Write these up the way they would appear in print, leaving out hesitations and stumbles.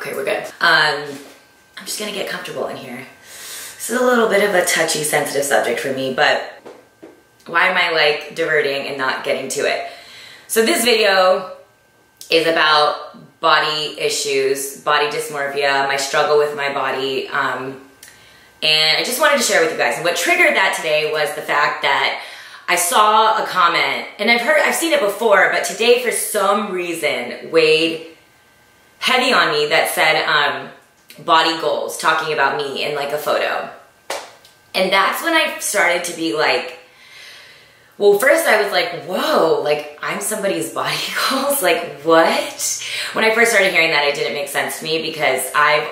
Okay, we're good. I'm just gonna get comfortable in here. This is a little bit of a touchy, sensitive subject for me, but why am I like diverting and not getting to it? So this video is about body issues, body dysmorphia, my struggle with my body, and I just wanted to share with you guys. And what triggered that today was the fact that I saw a comment, and I've seen it before, but today for some reason weighed heavy on me, that said body goals, talking about me in like a photo. And that's when I started to be like, well, first I was like, whoa, like I'm somebody's body goals, like what? When I first started hearing that, it didn't make sense to me because I've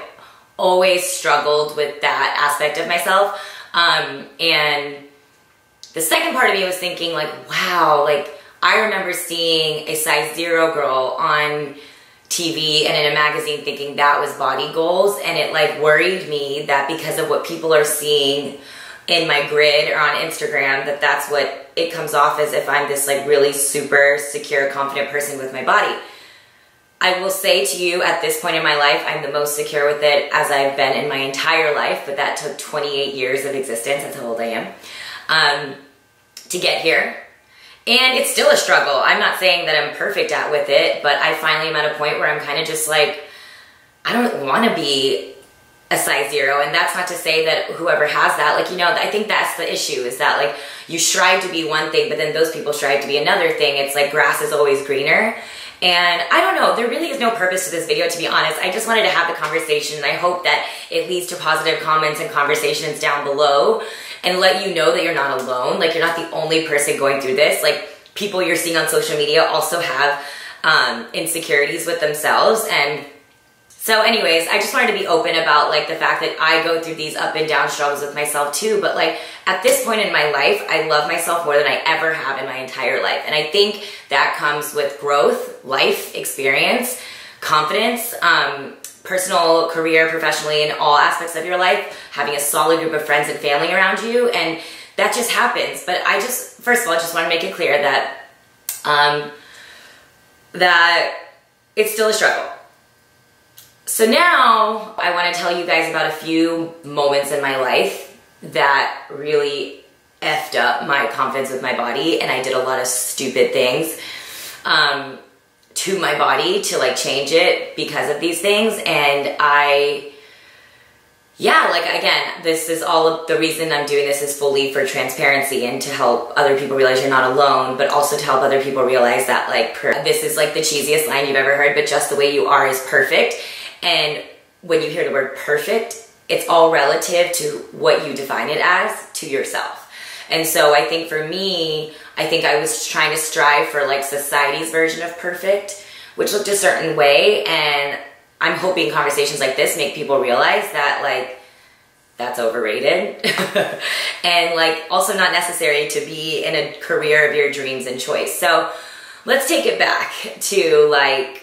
always struggled with that aspect of myself. And the second part of me was thinking like, wow, like I remember seeing a size 0 girl on TV and in a magazine thinking that was body goals, and it like worried me that because of what people are seeing in my grid or on Instagram, that that's what it comes off as, if I'm this like really super secure, confident person with my body. I will say to you, at this point in my life, I'm the most secure with it as I've been in my entire life, but that took 28 years of existence, that's how old I am, to get here. And it's still a struggle. I'm not saying that I'm perfect with it, but I finally am at a point where I'm kind of just like, I don't want to be a size 0. And that's not to say that whoever has that, like, you know, I think that's the issue, is that like you strive to be one thing, but then those people strive to be another thing. It's like grass is always greener. And I don't know, there really is no purpose to this video, to be honest. I just wanted to have the conversation, and I hope that it leads to positive comments and conversations down below, and let you know that you're not alone. Like, you're not the only person going through this. Like, people you're seeing on social media also have insecurities with themselves. And so anyways, I just wanted to be open about like the fact that I go through these up and down struggles with myself too. But like at this point in my life, I love myself more than I ever have in my entire life. And I think that comes with growth, life experience, confidence, personal, career, professionally, in all aspects of your life, having a solid group of friends and family around you. And that just happens. But I just, first of all, I just want to make it clear that, that it's still a struggle. So now I want to tell you guys about a few moments in my life that really effed up my confidence with my body, and I did a lot of stupid things to my body to like change it because of these things. And yeah, like again, this is all of the reason I'm doing this is fully for transparency and to help other people realize you're not alone, but also to help other people realize that like, this is like the cheesiest line you've ever heard, but just the way you are is perfect. And when you hear the word perfect, it's all relative to what you define it as to yourself. And so I think for me, I think I was trying to strive for like society's version of perfect, which looked a certain way. And I'm hoping conversations like this make people realize that like, that's overrated. And like also not necessary to be in a career of your dreams and choice. So let's take it back to like,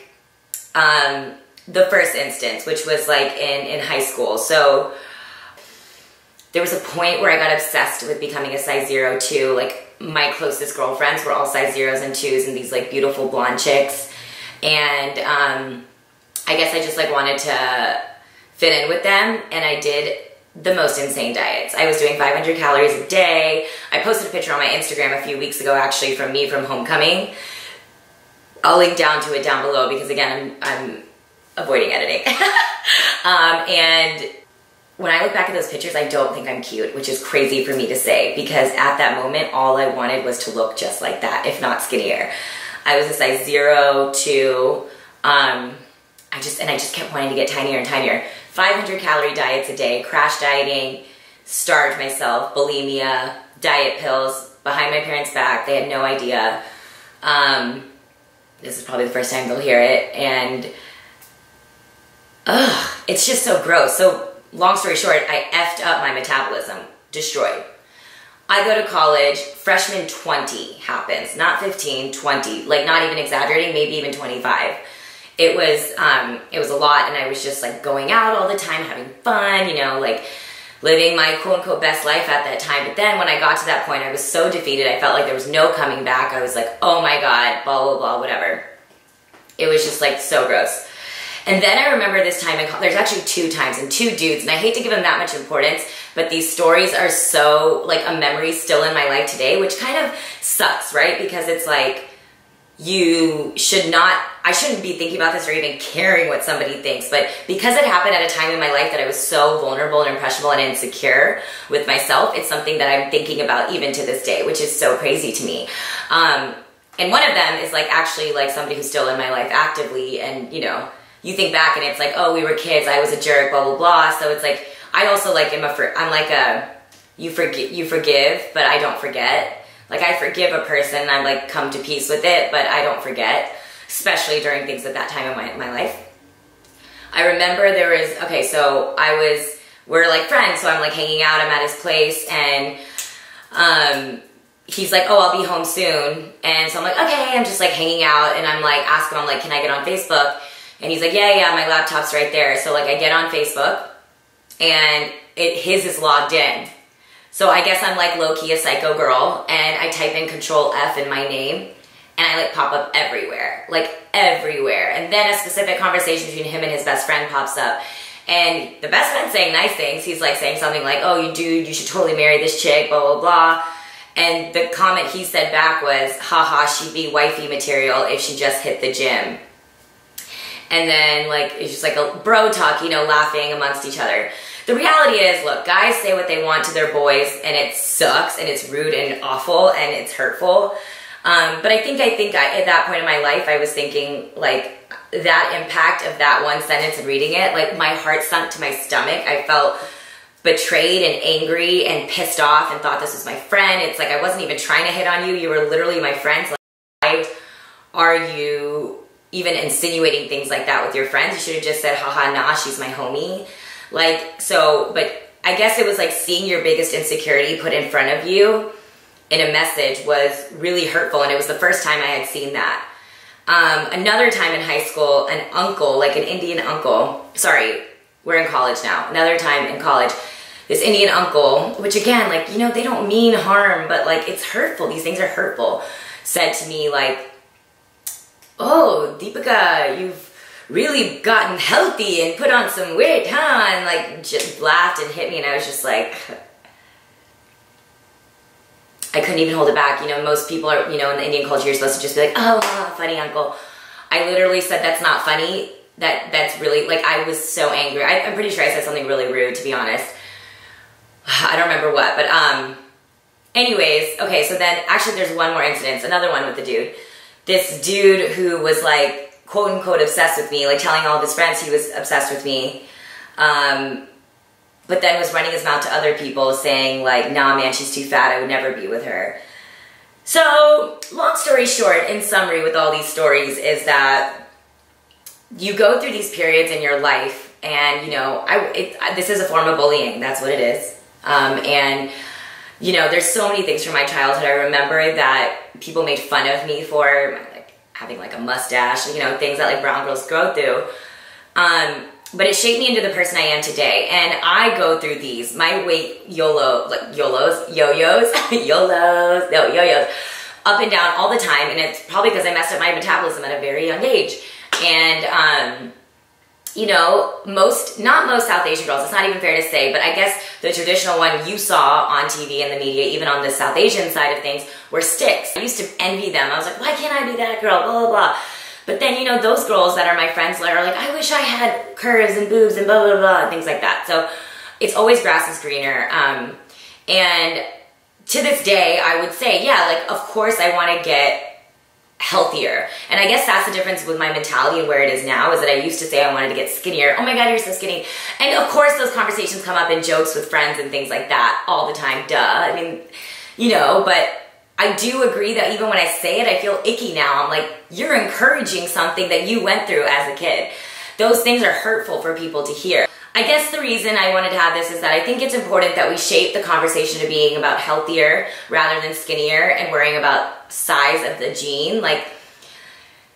the first instance, which was like in high school. So there was a point where I got obsessed with becoming a size 0 too. Like my closest girlfriends were all size 0s and 2s and these like beautiful blonde chicks. And I guess I just like wanted to fit in with them, and I did the most insane diets. I was doing 500 calories a day. I posted a picture on my Instagram a few weeks ago actually from me from homecoming. I'll link down to it down below because again, I'm avoiding editing. And when I look back at those pictures, I don't think I'm cute, which is crazy for me to say because at that moment, all I wanted was to look just like that, if not skinnier. I was a size 0, 2. I just kept wanting to get tinier and tinier. 500 calorie diets a day, crash dieting, starved myself, bulimia, diet pills, behind my parents' back. They had no idea. This is probably the first time they'll hear it. And it's just so gross. So long story short, I effed up my metabolism, destroyed. I go to college, freshman 20 happens, not 15, 20, like not even exaggerating, maybe even 25. It was a lot, and I was just like going out all the time, having fun, you know, like living my quote unquote best life at that time. But then when I got to that point, I was so defeated. I felt like there was no coming back. I was like, oh my God, blah, blah, blah, whatever. It was just like so gross. And then I remember this time, there's actually 2 times and 2 dudes, and I hate to give them that much importance, but these stories are so like a memory still in my life today, which kind of sucks, right? Because it's like, I shouldn't be thinking about this or even caring what somebody thinks, but because it happened at a time in my life that I was so vulnerable and impressionable and insecure with myself, it's something that I'm thinking about even to this day, which is so crazy to me. And one of them is like actually like somebody who's still in my life actively, and you know, you think back and it's like, oh, we were kids, I was a jerk, blah, blah, blah. So it's like, I also like I'm like you forgive, but I don't forget. Like I forgive a person and I'm like come to peace with it, but I don't forget, especially during things at that time in my life. I remember there was, okay, so we're like friends, so I'm like hanging out, I'm at his place, and he's like, oh, I'll be home soon. And so I'm like, okay, I'm just like hanging out, and I'm like asking him, like, can I get on Facebook? And he's like, yeah, my laptop's right there. So like I get on Facebook, and his is logged in. So I guess I'm like low-key a psycho girl, and I type in Control F in my name, and I like pop up everywhere, like everywhere. And then a specific conversation between him and his best friend pops up, and the best friend's saying nice things. He's like saying something like, oh, you should totally marry this chick, blah, blah, blah. And the comment he said back was, haha, she'd be wifey material if she just hit the gym. And then like, it's just like a bro talk, you know, laughing amongst each other. The reality is, look, guys say what they want to their boys, and it sucks, and it's rude and awful, and it's hurtful. But I think at that point in my life, I was thinking, like, that impact of that one sentence and reading it, like, my heart sunk to my stomach. I felt betrayed and angry and pissed off and thought this was my friend. It's like, I wasn't even trying to hit on you. You were literally my friends. Like, why are you even insinuating things like that with your friends? You should have just said, haha, nah, she's my homie. Like, so, but I guess it was like seeing your biggest insecurity put in front of you in a message was really hurtful, and it was the first time I had seen that. Another time in high school, an uncle, like an Indian uncle, sorry, we're in college now. Another time in college, this Indian uncle, which again, like, you know, they don't mean harm, but like, it's hurtful. These things are hurtful. Said to me like, oh, Deepica, you've really gotten healthy and put on some weight, huh? And like just laughed and hit me, and I was just like, I couldn't even hold it back. You know, most people are, you know, in the Indian culture, you're supposed to just be like, oh, funny uncle. I literally said, that's not funny. That's really, like, I was so angry. I'm pretty sure I said something really rude, to be honest. I don't remember what, but anyways, okay, so then actually there's one more incident, another one with the dude. This dude who was like, quote unquote, obsessed with me, like telling all of his friends he was obsessed with me, but then was running his mouth to other people saying like, nah man, she's too fat, I would never be with her. So long story short, in summary with all these stories, is that you go through these periods in your life, and you know, this is a form of bullying, that's what it is. And you know, there's so many things from my childhood I remember that people made fun of me for, having like a mustache, you know, things that like brown girls go through. But it shaped me into the person I am today. And I go through these, my weight yo-yos, up and down all the time. And it's probably because I messed up my metabolism at a very young age. And, you know, not most South Asian girls, it's not even fair to say, but I guess the traditional one you saw on TV and the media, even on the South Asian side of things, were sticks. I used to envy them. I was like, why can't I be that girl, blah, blah, blah. But then, you know, those girls that are my friends are like, I wish I had curves and boobs and blah, blah, blah, and things like that. So it's always grass is greener. And to this day, I would say, yeah, like, of course I want to get healthier. And I guess that's the difference with my mentality and where it is now, is that I used to say I wanted to get skinnier. Oh my God, you're so skinny. And of course those conversations come up in jokes with friends and things like that all the time, duh. I mean, you know, but I do agree that even when I say it, I feel icky now. I'm like, you're encouraging something that you went through as a kid. Those things are hurtful for people to hear. I guess the reason I wanted to have this is that I think it's important that we shape the conversation to being about healthier rather than skinnier and worrying about size of the gene. Like,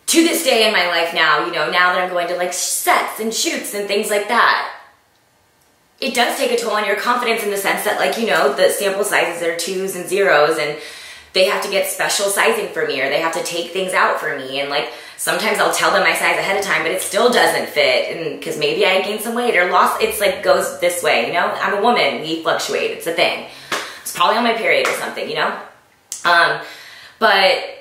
to this day in my life now, you know, now that I'm going to like sets and shoots and things like that, it does take a toll on your confidence in the sense that, like, you know, the sample sizes are 2s and 0s, and they have to get special sizing for me, or they have to take things out for me. And like, sometimes I'll tell them my size ahead of time, but it still doesn't fit. And because maybe I gained some weight or lost, it's like goes this way, you know? I'm a woman, we fluctuate, it's a thing. It's probably on my period or something, you know? But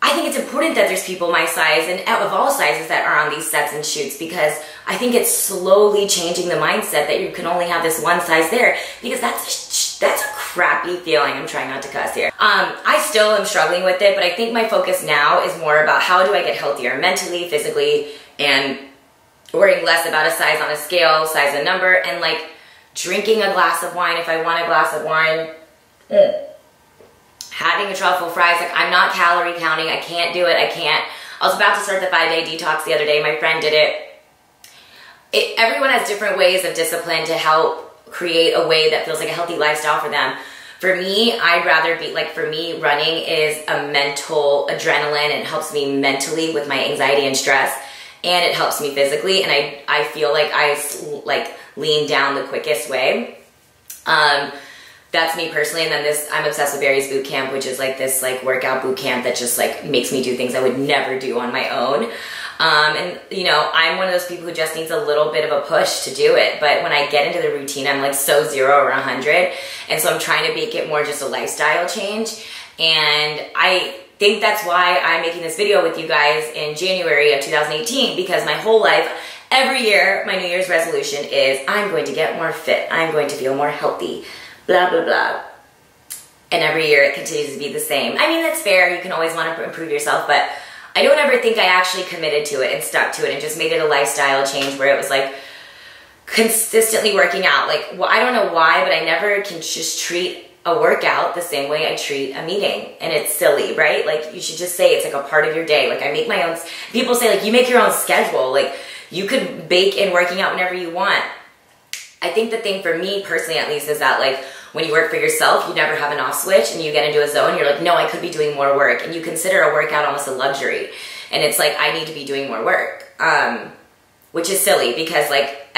I think it's important that there's people my size and of all sizes that are on these sets and shoots, because I think it's slowly changing the mindset that you can only have this one size there, because that's a crappy feeling. I'm trying not to cuss here. I still am struggling with it, but I think my focus now is more about how do I get healthier mentally, physically, and worrying less about a size on a scale, size and number, and like drinking a glass of wine if I want a glass of wine. Having a truffle fries, like I'm not calorie counting, I can't do it, I can't. I was about to start the 5-day detox the other day, my friend did it. Everyone has different ways of discipline to help create a way that feels like a healthy lifestyle for them. For me, I'd rather be, like for me, running is a mental adrenaline, and it helps me mentally with my anxiety and stress, and it helps me physically, and I feel like I like lean down the quickest way. That's me personally. And then I'm obsessed with Barry's boot camp, which is like this like workout boot camp that just like makes me do things I would never do on my own. And you know, I'm one of those people who just needs a little bit of a push to do it. But when I get into the routine, I'm like so 0 or 100. And so I'm trying to make it more just a lifestyle change. And I think that's why I'm making this video with you guys in January of 2018, because my whole life, every year, my New Year's resolution is I'm going to get more fit. I'm going to feel more healthy. Blah, blah, blah. And every year it continues to be the same. I mean, that's fair. You can always want to improve yourself, but I don't ever think I actually committed to it and stuck to it and just made it a lifestyle change where it was like consistently working out. Like, well, I don't know why, but I never can just treat a workout the same way I treat a meeting. And it's silly, right? Like, you should just say it's like a part of your day. Like, I make my own, people say like, you make your own schedule. Like, you could bake in working out whenever you want. I think the thing for me personally, at least, is that like when you work for yourself, you never have an off switch and you get into a zone. You're like, no, I could be doing more work. And you consider a workout almost a luxury. And it's like, I need to be doing more work, which is silly because like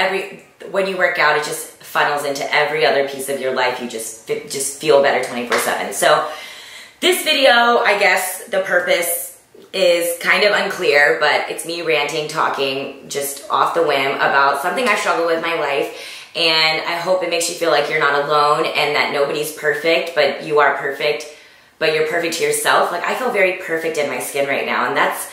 when you work out, it just funnels into every other piece of your life. You just feel better 24/7. So this video, I guess the purpose is kind of unclear, but it's me ranting, talking just off the whim about something I struggle with in my life. And I hope it makes you feel like you're not alone and that nobody's perfect, but you are perfect, but you're perfect to yourself. Like, I feel very perfect in my skin right now, and that's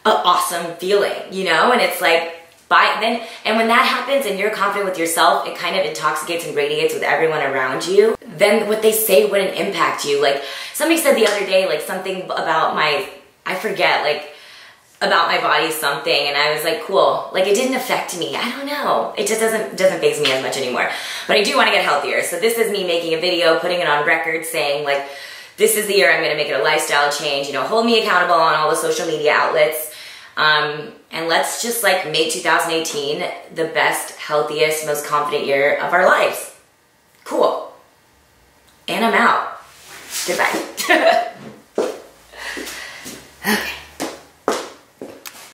an awesome feeling, you know? And it's like, and when that happens and you're confident with yourself, it kind of intoxicates and radiates with everyone around you. Then what they say wouldn't impact you. Like, somebody said the other day, like, something about I forget, like, about my body something, and I was like, cool. Like, it didn't affect me. I don't know. It just doesn't faze me as much anymore. But I do want to get healthier. So this is me making a video, putting it on record, saying like, this is the year I'm going to make it a lifestyle change. You know, hold me accountable on all the social media outlets. And let's just like make 2018 the best, healthiest, most confident year of our lives. Cool. And I'm out. Goodbye. Okay.